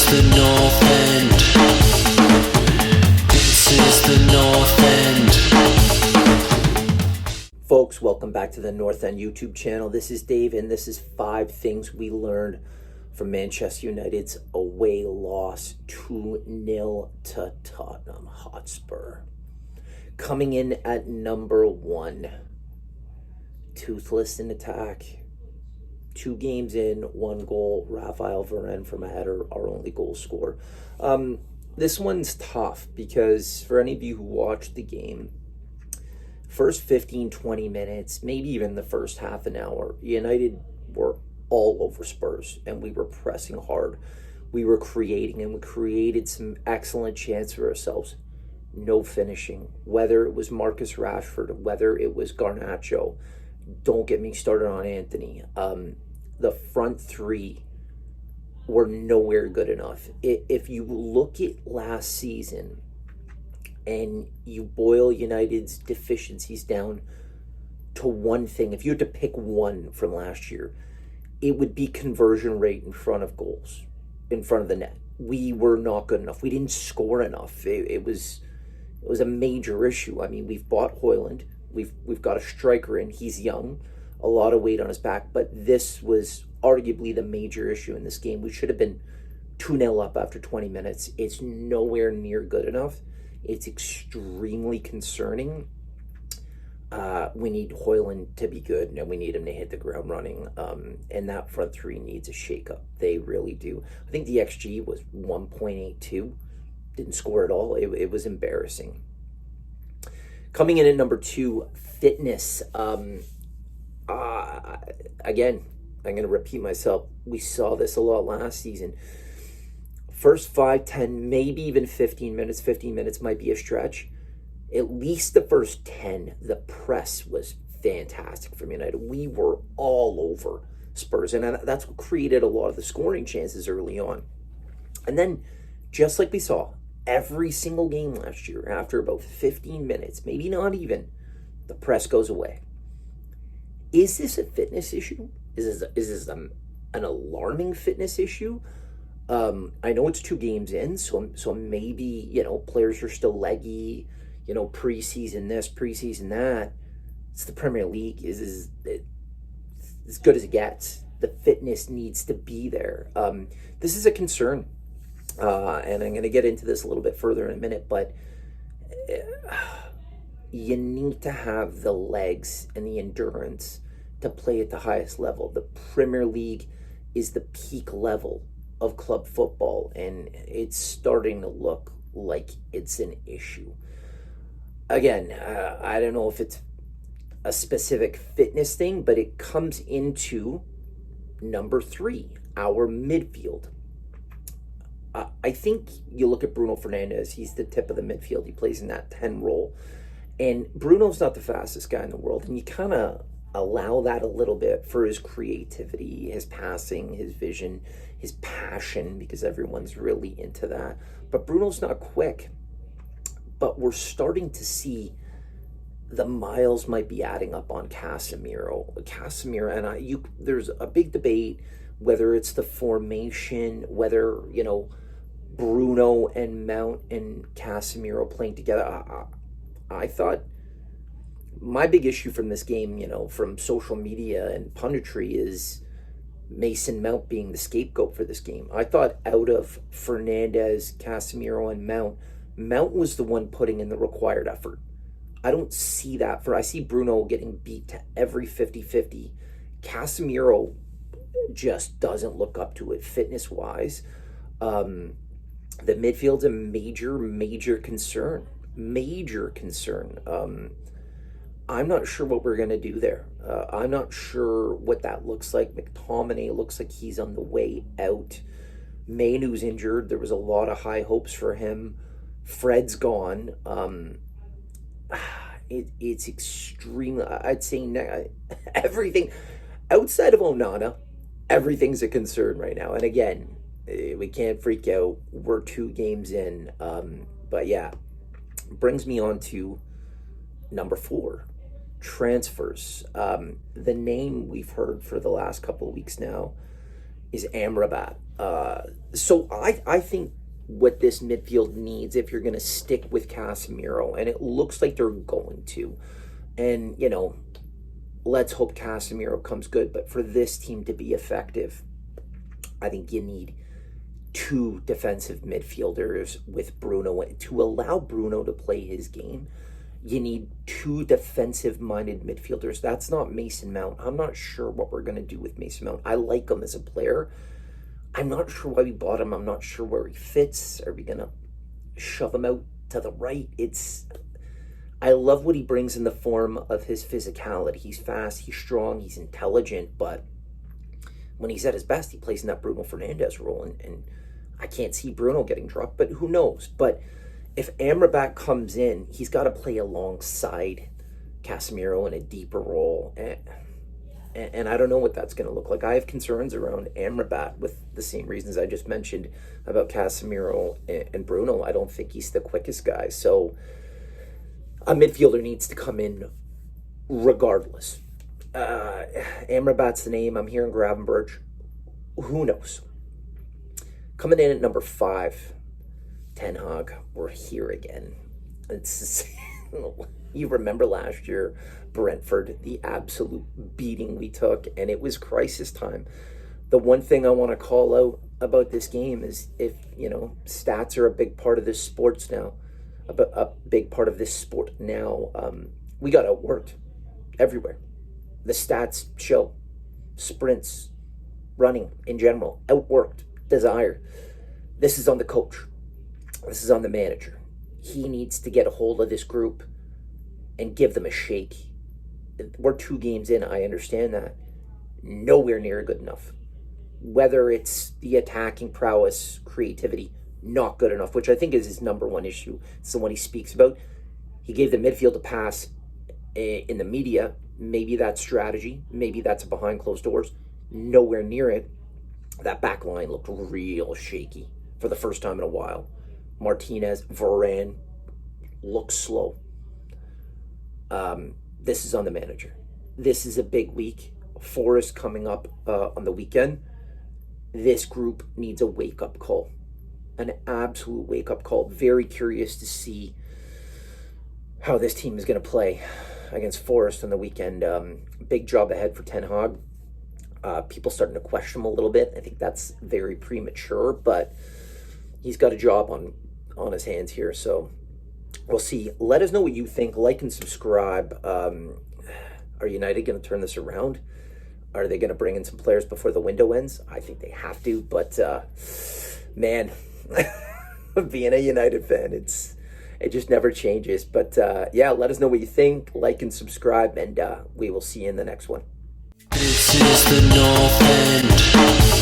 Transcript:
is the North End. This is the North End. Folks, welcome back to the North End YouTube channel. This is Dave, and this is 5 things we learned from Manchester United's away loss 2-0 to Tottenham Hotspur. Coming in at number 1, Toothless Attack. 2 games in, 1 goal. Raphael Varane from a header, our only goal scorer. This one's tough because for any of you who watched the game, first 15, 20 minutes, maybe even the first half an hour, United were all over Spurs and we were pressing hard. We were creating and we created some excellent chances for ourselves. No finishing. Whether it was Marcus Rashford, whether it was Garnacho, don't get me started on Anthony. The front 3 were nowhere good enough. If you look at last season and you boil United's deficiencies down to one thing, if you had to pick one from last year, it would be conversion rate in front of goals, in front of the net. We were not good enough. We didn't score enough. It was a major issue. I mean, we've bought Højlund. We've got a striker in. He's young, a lot of weight on his back, but this was arguably the major issue in this game. We should have been 2-0 up after 20 minutes. It's nowhere near good enough. It's extremely concerning. We need Højlund to be good, and we need him to hit the ground running. And that front 3 needs a shakeup. They really do. I think the XG was 1.82. Didn't score at all. It was embarrassing. Coming in at number 2, fitness. Again, I'm going to repeat myself. We saw this a lot last season. First 5, 10, maybe even 15 minutes. 15 minutes might be a stretch. At least the first 10, the press was fantastic from United. We were all over Spurs, and that's what created a lot of the scoring chances early on. And then, just like we saw every single game last year, after about 15 minutes, maybe not even, the press goes away. Is this a fitness issue? Is this an alarming fitness issue? I know it's 2 games in, so maybe, players are still leggy, preseason this, preseason that. It's the Premier League. Is as good as it gets. The fitness needs to be there. This is a concern. And I'm going to get into this a little bit further in a minute, but you need to have the legs and the endurance to play at the highest level. The Premier League is the peak level of club football, and it's starting to look like it's an issue. Again, I don't know if it's a specific fitness thing, but it comes into number 3, our midfield. I think you look at Bruno Fernandes, he's the tip of the midfield. He plays in that 10 role. And Bruno's not the fastest guy in the world. And you kind of allow that a little bit for his creativity, his passing, his vision, his passion, because everyone's really into that. But Bruno's not quick. But we're starting to see the miles might be adding up on Casemiro. And there's a big debate whether it's the formation, whether, Bruno and Mount and Casemiro playing together. I thought my big issue from this game, from social media and punditry, is Mason Mount being the scapegoat for this game. I thought out of Fernandes, Casemiro, and Mount was the one putting in the required effort. I don't see that. I see Bruno getting beat to every 50-50. Casemiro just doesn't look up to it fitness-wise. The midfield's a major concern. Major concern. I'm not sure what we're going to do there. I'm not sure what that looks like. McTominay looks like he's on the way out. Mainu's injured. There was a lot of high hopes for him. Fred's gone. It's extremely, I'd say everything outside of Onana, everything's a concern right now. And again, we can't freak out. We're 2 games in. But yeah, brings me on to number 4, transfers. The name we've heard for the last couple of weeks now is Amrabat. So I think what this midfield needs, if you're going to stick with Casemiro, and it looks like they're going to, and, let's hope Casemiro comes good, but for this team to be effective, I think you need two defensive midfielders with Bruno. To allow Bruno to play his game, you need two defensive-minded midfielders. That's not Mason Mount. I'm not sure what we're going to do with Mason Mount. I like him as a player. I'm not sure why we bought him. I'm not sure where he fits. Are we going to shove him out to the right? I love what he brings in the form of his physicality. He's fast, he's strong, he's intelligent, but when he's at his best, he plays in that Bruno Fernandes role, and I can't see Bruno getting dropped, but who knows? But if Amrabat comes in, he's got to play alongside Casemiro in a deeper role, and I don't know what that's going to look like. I have concerns around Amrabat with the same reasons I just mentioned about Casemiro and Bruno. I don't think he's the quickest guy, so a midfielder needs to come in regardless. Amrabat's the name. I'm hearing Gravenberch. Who knows? Coming in at number 5, Ten Hag. We're here again. You remember last year, Brentford, the absolute beating we took, and it was crisis time. The one thing I want to call out about this game is if, stats are a big part of this sports now, a big part of this sport now, we got outworked everywhere. The stats show sprints, running in general, outworked, desire. This is on the coach. This is on the manager. He needs to get a hold of this group and give them a shake. We're 2 games in, I understand that. Nowhere near good enough. Whether it's the attacking prowess, creativity, not good enough, which I think is his number one issue. It's the one he speaks about. He gave the midfield a pass in the media. Maybe that's strategy. Maybe that's behind closed doors. Nowhere near it. That back line looked real shaky for the first time in a while. Martinez, Varane looks slow. This is on the manager. This is a big week. Forest coming up on the weekend. This group needs a wake-up call. An absolute wake-up call. Very curious to see how this team is going to play against Forest on the weekend. Big job ahead for Ten Hag. People starting to question him a little bit. I think that's very premature, but he's got a job on his hands here, so we'll see. Let us know what you think. Like and subscribe. Are United going to turn this around? Are they going to bring in some players before the window ends? I think they have to, but man, being a United fan, it just never changes. But yeah, let us know what you think. Like and subscribe, and we will see you in the next one. This is the North End.